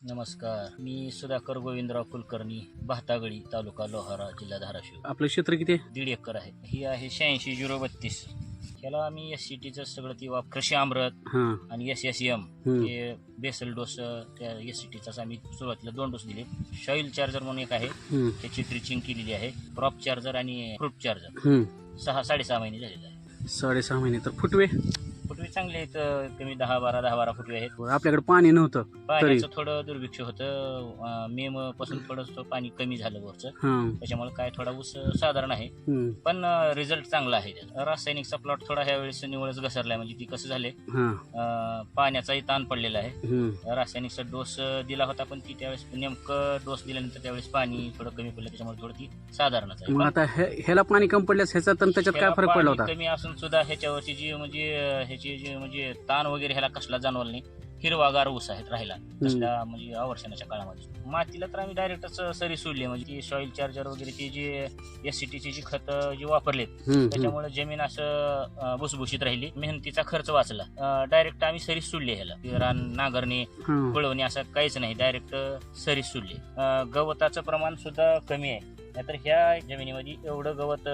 नमस्कार, मी सुधाकर गोविंदराव कुलकर्णी, भातागळी, तालुका लोहारा, जिल्हा धाराशिव. आपलं क्षेत्र किती आहे? 1.5 एकर आहे. ही आहे 86-032. ह्याला आम्ही SCTचं सगळं ती कृषी अमृत हा आणि SSM हे बेसल डोस त्या SCTचाच आम्ही सुरुवातीला 2 डोस दिले. शॉईल चार्जर म्हणून एक आहे, त्याची ड्रिचिंग केलेली आहे. क्रॉप चार्जर आणि फ्रूट चार्जर 6-6.5 महिने झालेले आहे. 6.5 महिने. तर फुटवे फुटवे चांगले आहेत, कमी 10-12 फुटवे आहेत. आपल्याकडे पाणी नव्हतं तरी पाण्याचं थोडं दुर्भिक्ष होतं. मे पासून थोडं पाणी कमी झालं वरचं, त्याच्यामुळे काय थोडा ऊस साधारण आहे, पण रिझल्ट चांगला आहे त्याचा. रासायनिकचा प्लॉट थोडा ह्या वेळेस निवळच घसरलाय. म्हणजे ती कसं झाले, पाण्याचाही ताण पडलेला आहे. रासायनिकचा डोस दिला होता, पण ती त्यावेळेस नेमकं डोस दिल्यानंतर त्यावेळेस पाणी थोडं कमी पडलं, त्याच्यामुळे थोडं ती साधारणच आहे. मग आता ह्याला पाणी कमी पडल्यास ह्याचा तर त्याच्यात काय फरक पडला होता? कमी असून सुद्धा ह्याच्यावरची जी ह्याची जी म्हणजे ताण वगैरे ह्याला कसला जाणवला नाही. हिरवागार ऊस आहेत राहिला कसल्या म्हणजे अवर्षणाच्या काळामध्ये. मातीला तर आम्ही डायरेक्टच सरी सोडली. म्हणजे ती सॉइल चार्जर वगैरे ती जी SCTची जी खत जी वापरलेत, त्याच्यामुळे जमीन असं भुसभुशीत राहिली, मेहनतीचा खर्च वाचला. डायरेक्ट आम्ही सरीच सोडली ह्याला. रान नांगरणी पळवणी असं काहीच नाही, डायरेक्ट सरीच सोडली. गवताचं प्रमाण सुद्धा कमी आहे. नाहीतर ह्या जमिनीमध्ये एवढं गवत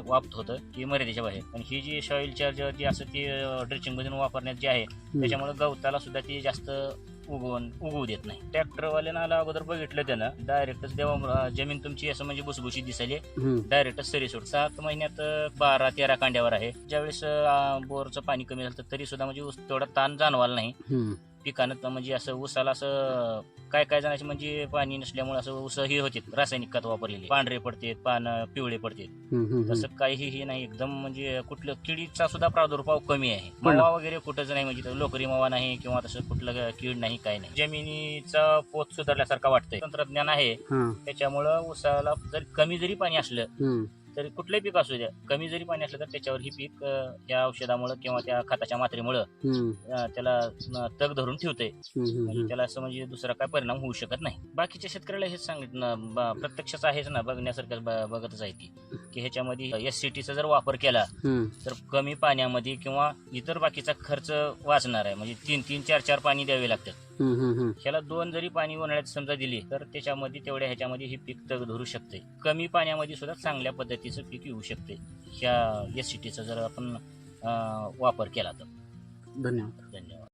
वापत होतं की मर्यादेच्या बाहेर. पण ही जी सॉइल चार्जर जी असं ती ड्रिचिंग मधून वापरण्यात जे आहे, त्याच्यामुळे गवताला सुद्धा ती जास्त उगवू देत नाही. ट्रॅक्टरवाल्यानं अगोदर बघितलं त्यानं, डायरेक्टच तेव्हा जमीन तुमची असं म्हणजे भुसभुशीत दिसायली, डायरेक्टच सरी सोड. 7 महिन्यात 12-13 कांड्यावर आहे. ज्यावेळेस बोरचं पाणी कमी झालं तरी सुद्धा म्हणजे ऊस तेवढा ताण जाणवाला नाही पिकानं. म्हणजे असं ऊसाला असं काय जणांचे म्हणजे पाणी नसल्यामुळे असं ऊस हे होते, रासायनिक खत वापरलेले पांढरे पडतेत, पान पिवळे पडतेत. तसं काहीही नाही. एकदम म्हणजे कुठलं किडीचा सुद्धा प्रादुर्भाव कमी आहे. मावा वगैरे कुठंच नाही, म्हणजे लोकरी मावा नाही किंवा तसं कुठलं कीड नाही, काय नाही. जमिनीचा पोत सुधारल्यासारखा वाटतंय. तंत्रज्ञान आहे त्याच्यामुळं ऊसाला जर कमी जरी पाणी असलं तरी कुठलंही पीक असू द्या, कमी जरी पाणी असलं तर त्याच्यावर ही पीक या औषधामुळे किंवा त्या खताच्या मात्रेमुळे त्याला तग धरून ठेवतंय. म्हणजे त्याला असं म्हणजे दुसरा काय परिणाम होऊ शकत नाही. बाकीच्या शेतकऱ्याला हेच सांगितलं, प्रत्यक्षच आहेच ना, बघण्यासारखं बघतच आहे की ह्याच्यामध्ये SCTचा जर वापर केला तर कमी पाण्यामध्ये किंवा इतर बाकीचा खर्च वाचणार आहे. म्हणजे 3-3, 4-4 पाणी द्यावे लागतात. ह्याला 2 जरी पाणी उन्हाळ्यात समजा दिली तर त्याच्यामध्ये तेवढ्या ह्याच्यामध्ये हे पीक तग धरू शकते. कमी पाण्यामध्ये सुद्धा चांगल्या पद्धतीचं पीक येऊ शकते ह्या SCTचा जर आपण वापर केला तर. धन्यवाद.